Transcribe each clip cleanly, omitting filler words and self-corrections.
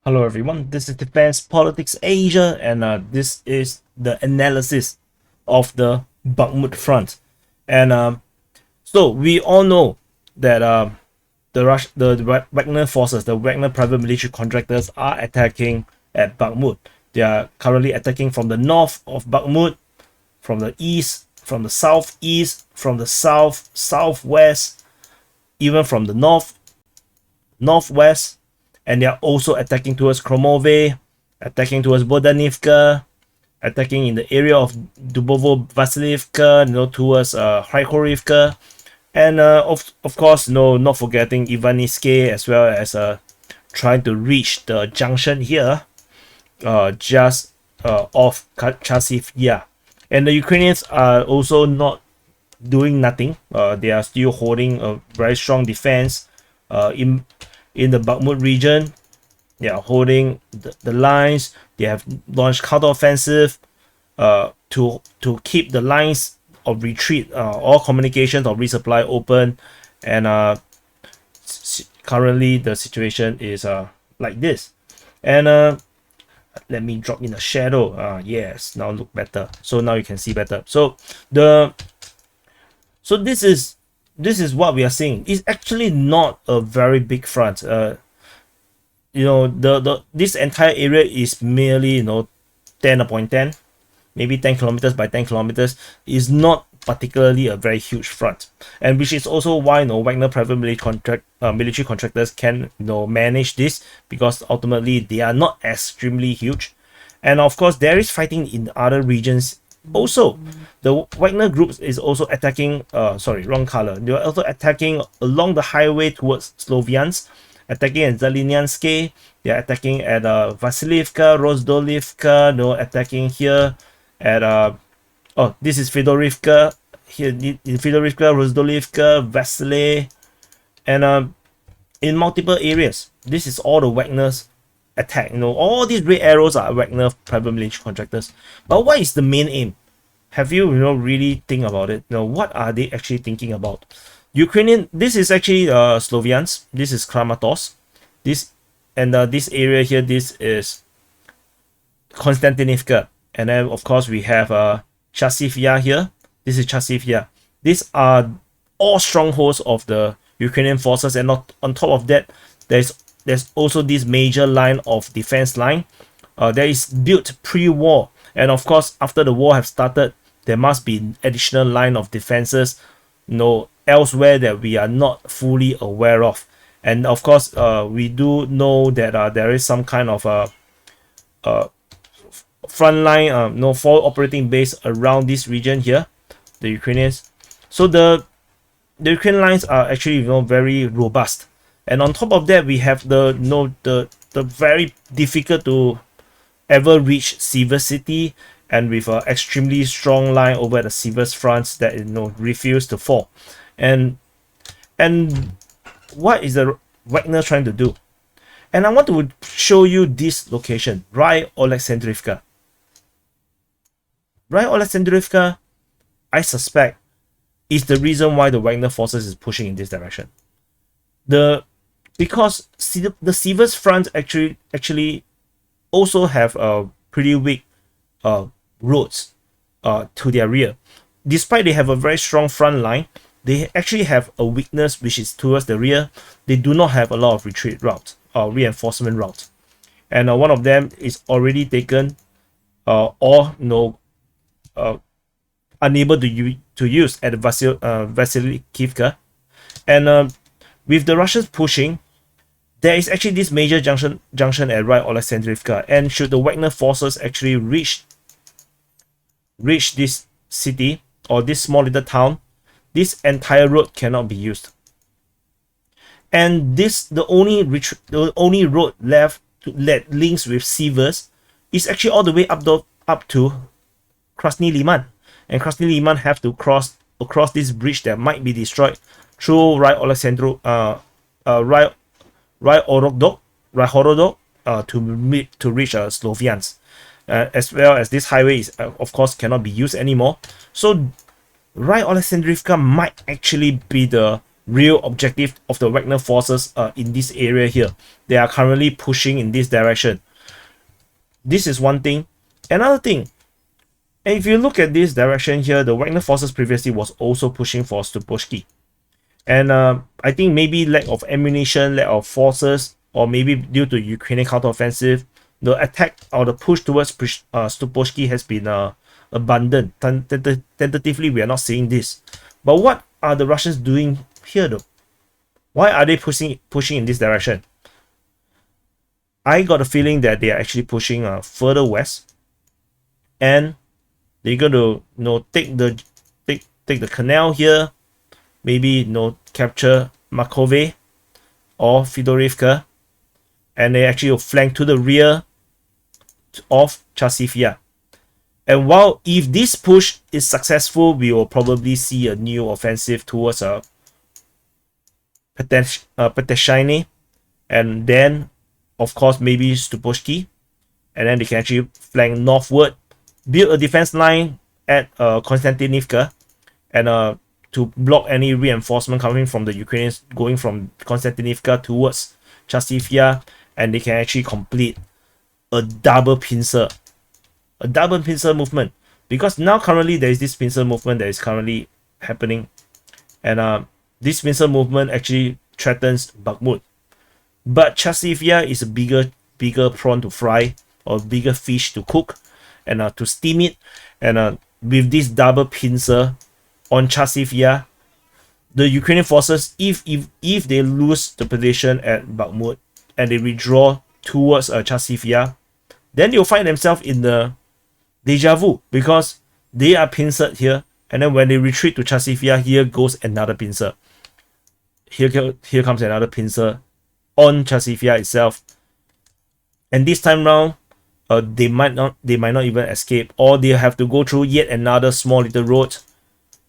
Hello everyone, this is Defense Politics Asia, and this is the analysis of the Bakhmut front. And so we all know that the Wagner forces, the Wagner private military contractors, are attacking at Bakhmut. They are currently attacking from the north of Bakhmut, from the east, from the southeast, from the south, southwest, even from the northwest, and they are also attacking towards Kromove, attacking towards Bodanivka, attacking in the area of Dubovo Vasilivka, towards Khorivka, and of course, not forgetting Ivaniske, as well as trying to reach the junction here, just off Chasiv. And the Ukrainians are also not doing nothing. They are still holding a very strong defense in the Bakhmut region. They are holding the lines. They have launched counteroffensive to keep the lines of retreat, all communications of resupply open. And currently the situation is like this. And let me drop in the shadow. Yes, now look better. So now you can see better. So this is what we are seeing. It's actually not a very big front. This entire area is merely 10 upon 10, maybe 10 kilometers by 10 kilometers. Is not particularly a very huge front, and which is also why Wagner private military contractors can manage this, because ultimately they are not extremely huge. And of course there is fighting in other regions also. The Wagner groups is also attacking, wrong color. They are also attacking along the highway towards Sloviansk, attacking at Zelenskyy. They are attacking at Vasilivka, Rozdolivka, attacking here at this is Fedorivka, here in Fedorivka, Rozdolivka, Vasily, and in multiple areas. This is all the Wagner's attack. All these red arrows are Wagner private military contractors. But what is the main aim? Have you really think about it? What are they actually thinking about? Ukrainian, this is actually Sloviansk, this is Kramatorsk, this area here, this is Konstantinivka, and then of course we have Chasivya here. This is Chasivya. These are all strongholds of the Ukrainian forces, and on top of that, there's also this major line of defense line that is built pre-war, and of course after the war have started, there must be additional line of defenses elsewhere that we are not fully aware of. And of course we do know that there is some kind of front line forward operating base around this region here, the Ukrainians. So the Ukrainian lines are actually very robust. And on top of that, we have the very difficult to ever reach Siversk city, and with an extremely strong line over the Siversk fronts that refuse to fall. And what is the Wagner trying to do? And I want to show you this location, Oleksandrivka. Oleksandrivka, I suspect, is the reason why the Wagner forces is pushing in this direction. Because the Siversk front actually also have a pretty weak roads to their rear. Despite they have a very strong front line, they actually have a weakness which is towards the rear. They do not have a lot of retreat routes or reinforcement routes, and one of them is already taken, or unable to use at Vasilivka. And with the Russians pushing, there is actually this major junction at Oleksandrivka, and should the Wagner forces actually reach this city or this small little town, this entire road cannot be used. And the only road left that links with Siversk is actually all the way up to Krasny Liman, and Krasny Liman have to cross across this bridge that might be destroyed through Horodok to reach Sloviansk, as well as this highway is of course cannot be used anymore. So Oleksandrivka might actually be the real objective of the Wagner forces in this area here. They are currently pushing in this direction. This is one thing. Another thing, and if you look at this direction here, the Wagner forces previously was also pushing for Stupochki. And I think maybe lack of ammunition, lack of forces, or maybe due to Ukrainian counteroffensive, the attack or the push towards Stupochki has been abandoned. Tentatively, we are not seeing this. But what are the Russians doing here though? Why are they pushing in this direction? I got a feeling that they are actually pushing further west, and they're going to take the canal here, maybe capture Makove or Fedorivka, and they actually will flank to the rear of Chasiv. And while if this push is successful, we will probably see a new offensive towards Peteshiny, and then of course maybe Stupochki, and then they can actually flank northward, build a defense line at Konstantinivka, and to block any reinforcement coming from the Ukrainians going from Konstantinivka towards Chasiv, and they can actually complete a double pincer movement, because now currently there is this pincer movement that is currently happening, and this pincer movement actually threatens Bakhmut. But Chasiv is a bigger prawn to fry, or bigger fish to cook, and to steam it. And with this double pincer on Chasiv, the Ukrainian forces, if they lose the position at Bakhmut and they withdraw towards Chasiv, then they'll find themselves in the deja vu, because they are pincered here, and then when they retreat to Chasiv, here goes another pincer. Here comes another pincer on Chasiv itself, and this time round, they might not even escape, or they have to go through yet another small little road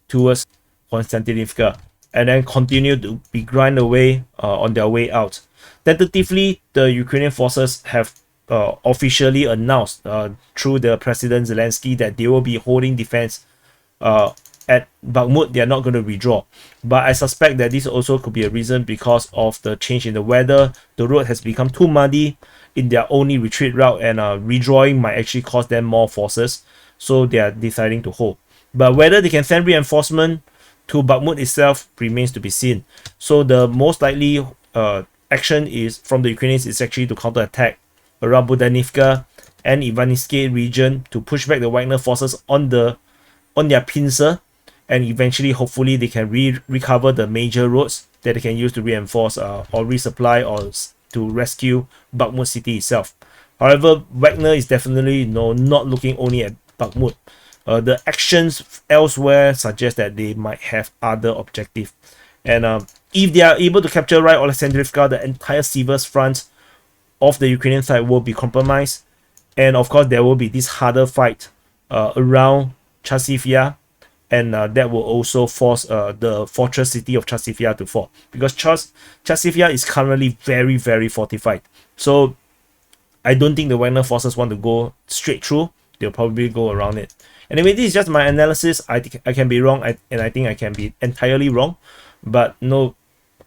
towards Konstantinivka, and then continue to be grind away on their way out. Tentatively, the Ukrainian forces have officially announced through the President Zelenskyy that they will be holding defense at Bakhmut. They are not going to withdraw, but I suspect that this also could be a reason because of the change in the weather. The road has become too muddy in their only retreat route, and redrawing might actually cost them more forces, so they are deciding to hold. But whether they can send reinforcement to Bakhmut itself remains to be seen. So the most likely action is from the Ukrainians is actually to counterattack around Budanivka and Ivanytsky region to push back the Wagner forces on their pincer, and eventually hopefully they can recover the major roads that they can use to reinforce or resupply or to rescue Bakhmut city itself. However, Wagner is definitely not looking only at Bakhmut. The actions elsewhere suggest that they might have other objectives, and if they are able to capture right Alexandrivka, the entire Sivers front of the Ukrainian side will be compromised, and of course there will be this harder fight around Chasiv, and that will also force the fortress city of Chasiv to fall, because Chasiv is currently very, very fortified. So I don't think the Wagner forces want to go straight through. They'll probably go around it. Anyway, this is just my analysis. I can be wrong, and I think I can be entirely wrong, but no,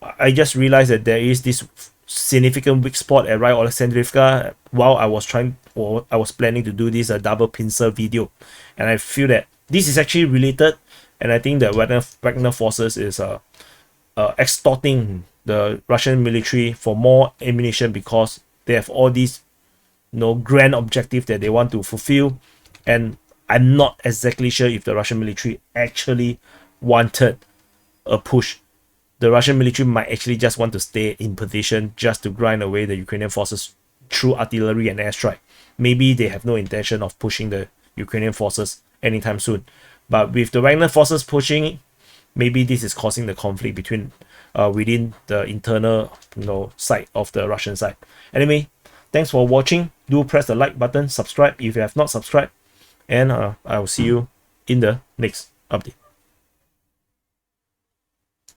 I just realized that there is this significant weak spot at right Alexandrivka while I was planning to do this double pincer video, and I feel that this is actually related, and I think that Wagner forces is extorting the Russian military for more ammunition, because they have all these grand objective that they want to fulfill, and I'm not exactly sure if the Russian military actually wanted a push. The Russian military might actually just want to stay in position just to grind away the Ukrainian forces through artillery and airstrike. Maybe they have no intention of pushing the Ukrainian forces anytime soon. But with the Wagner forces pushing, maybe this is causing the conflict between within the internal side of the Russian side. Anyway, thanks for watching. Do press the like button, subscribe if you have not subscribed, and I will see you in the next update.